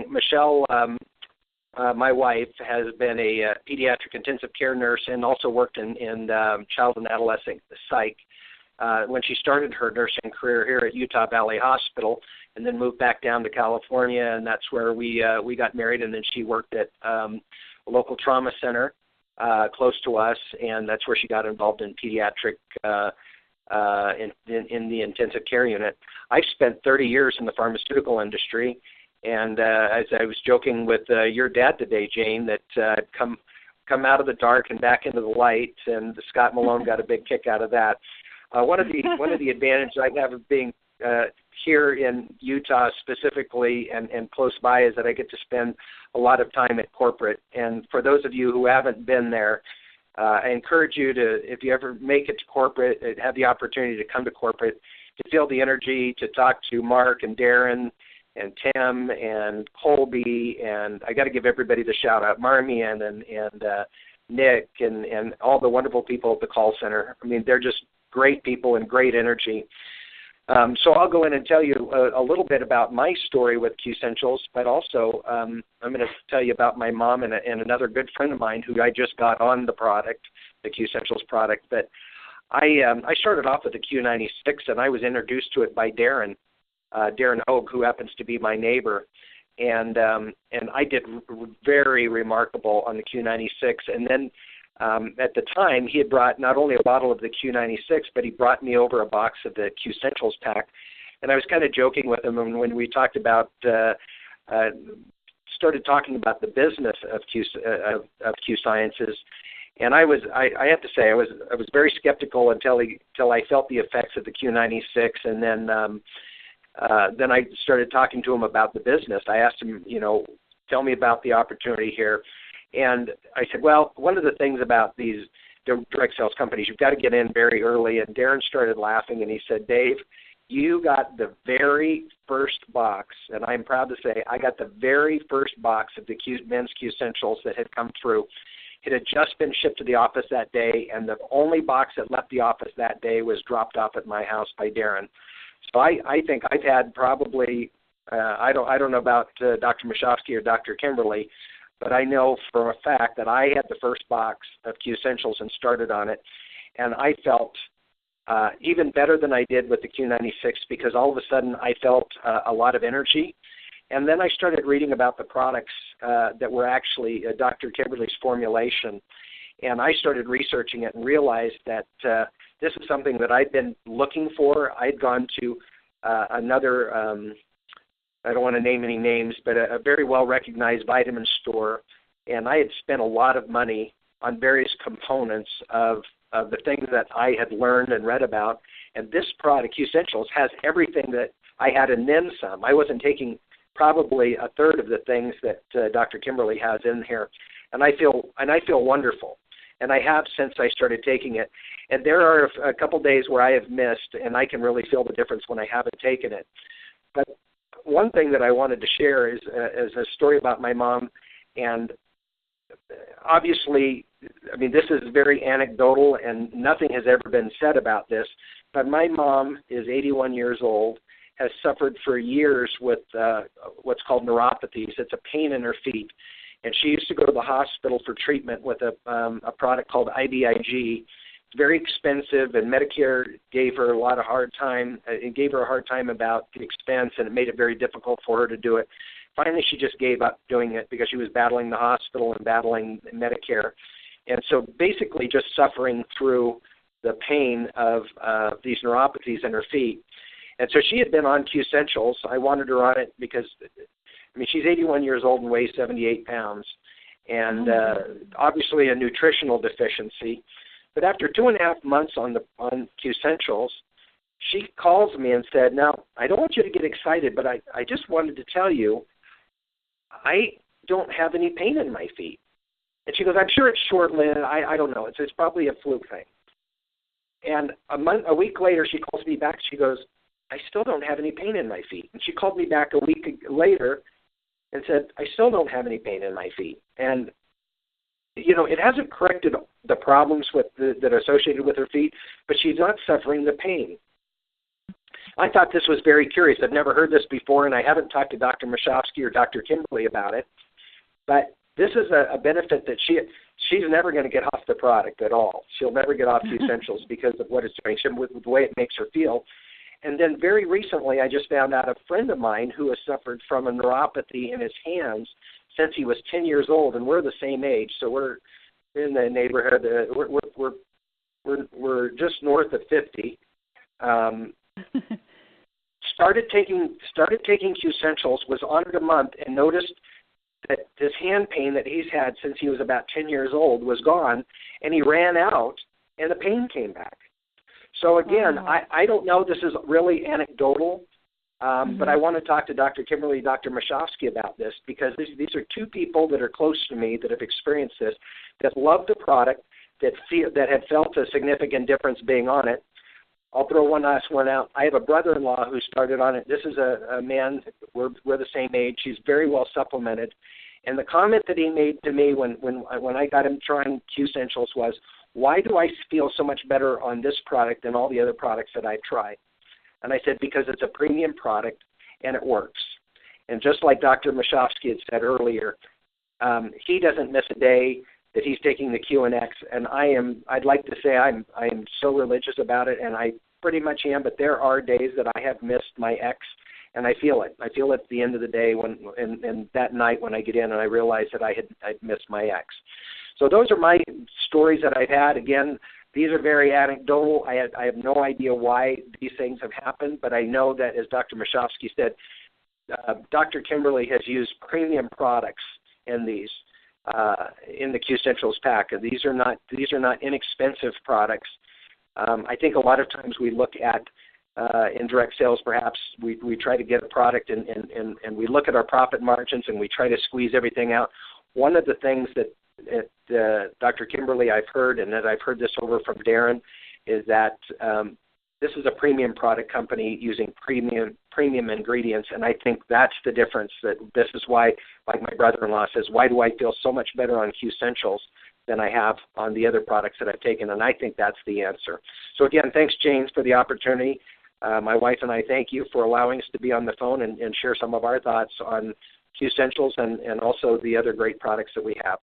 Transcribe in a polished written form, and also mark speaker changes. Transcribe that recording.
Speaker 1: Michelle, my wife, has been a pediatric intensive care nurse and also worked in child and adolescent psych. When she started her nursing career here at Utah Valley Hospital, and then moved back down to California, and that's where we got married. And then she worked at a local trauma center close to us, and that's where she got involved in pediatric in the intensive care unit. I've spent 30 years in the pharmaceutical industry, and as I was joking with your dad today, Jane, that I've come out of the dark and back into the light, and Scott Malone got a big kick out of that. One of the advantages I have of being here in Utah specifically and close by is that I get to spend a lot of time at corporate. And for those of you who haven't been there, I encourage you to, if you ever make it to corporate, have the opportunity to come to corporate, to feel the energy, to talk to Mark and Darren and Tim and Colby, and I got to give everybody the shout out, Marmion and Nick and all the wonderful people at the call center. I mean, they're just great people and great energy. So I'll go in and tell you a little bit about my story with Qssentials, but also I'm going to tell you about my mom and another good friend of mine who I just got on the product, the Qssentials product. But I started off with the Q96, and I was introduced to it by Darren Hogue, who happens to be my neighbor. And I did very remarkable on the Q96. And then at the time, he had brought not only a bottle of the Q96, but he brought me over a box of the Qssentials pack. And I was kind of joking with him when we talked about, started talking about the business of Q Sciences. And I have to say, I was very skeptical until I felt the effects of the Q96, and then I started talking to him about the business. I asked him, tell me about the opportunity here. And I said, well, one of the things about these direct sales companies, you've got to get in very early. And Darren started laughing, and he said, Dave, you got the very first box, and I'm proud to say I got the very first box of the men's Qssentials that had come through. It had just been shipped to the office that day, and the only box that left the office that day was dropped off at my house by Darren. So I think I've had probably, I don't know about Dr. Michalski or Dr. Kimberly, but I know for a fact that I had the first box of Qssentials and started on it, and I felt even better than I did with the Q96 because all of a sudden I felt a lot of energy. And then I started reading about the products that were actually Dr. Kimberly's formulation, and I started researching it and realized that this is something that I'd been looking for. I'd gone to another I don't want to name any names, but a very well-recognized vitamin store, and I had spent a lot of money on various components of the things that I had learned and read about, and this product, Qssentials, has everything that I had and then some. I wasn't taking probably a third of the things that Dr. Kimberly has in here, and I feel wonderful, and I have since I started taking it. And there are a couple days where I have missed, and I can really feel the difference when I haven't taken it. But one thing that I wanted to share is a story about my mom, and obviously, I mean, this is very anecdotal, and nothing has ever been said about this, but my mom is 81 years old, has suffered for years with what's called neuropathies. It's a pain in her feet, and she used to go to the hospital for treatment with a product called IVIG. It's very expensive, and Medicare gave her a hard time about the expense, and it made it very difficult for her to do it. Finally, she just gave up doing it because she was battling the hospital and battling Medicare. And so basically just suffering through the pain of these neuropathies in her feet. And so she had been on Qssentials. I wanted her on it because, I mean, she's 81 years old and weighs 78 pounds, and obviously a nutritional deficiency. But after 2.5 months on Qssentials, she calls me and said, now, I don't want you to get excited, but I just wanted to tell you, I don't have any pain in my feet. And she goes, I'm sure it's short-lived. I don't know. It's probably a fluke thing. And a week later, she calls me back. She goes, I still don't have any pain in my feet. And she called me back a week later and said, I still don't have any pain in my feet. And, you know, it hasn't corrected the problems that are associated with her feet, but she's not suffering the pain. I thought this was very curious. I've never heard this before, and I haven't talked to Dr. Mashofsky or Dr. Kimberly about it. But this is a benefit that she's never going to get off the product at all. She'll never get off Qssentials because of what it's doing, with the way it makes her feel. And then very recently, I just found out a friend of mine who has suffered from a neuropathy in his hands since he was 10 years old, and we're the same age, so we're in the neighborhood. We're just north of 50. Started taking Qssentials, was on it a month, and noticed that this hand pain that he's had since he was about 10 years old was gone, and he ran out, and the pain came back. So again, I don't know, this is really anecdotal, but I want to talk to Dr. Kimberly, Dr. Mashofsky about this, because these are two people that are close to me that have experienced this, that love the product, that have felt a significant difference being on it. I'll throw one last one out. I have a brother-in-law who started on it. This is a man, we're the same age. He's very well supplemented. And the comment that he made to me when I got him trying Qssentials was, why do I feel so much better on this product than all the other products that I've tried? And I said, because it's a premium product and it works. And just like Dr. Mashofsky had said earlier, he doesn't miss a day that he's taking the QNX, and I'd like to say I am so religious about it, and I pretty much am, but there are days that I have missed my X, and I feel it. I feel it at the end of the day and that night when I get in and I realize that I'd missed my X. So those are my stories that I've had. Again, these are very anecdotal. I have no idea why these things have happened, but I know that, as Dr. Mashofsky said, Dr. Kimberly has used premium products in these. In the Qssentials pack. These are not inexpensive products. I think a lot of times we look at in direct sales, perhaps we try to get a product and we look at our profit margins and we try to squeeze everything out. One of the things that Dr. Kimberly I've heard, and that I've heard this over from Darren, is that this is a premium product company using premium ingredients, and I think that's the difference. That this is why, like my brother-in-law says, why do I feel so much better on Qssentials than I have on the other products that I've taken? And I think that's the answer. So again, thanks, James, for the opportunity. My wife and I thank you for allowing us to be on the phone and share some of our thoughts on Qssentials and also the other great products that we have.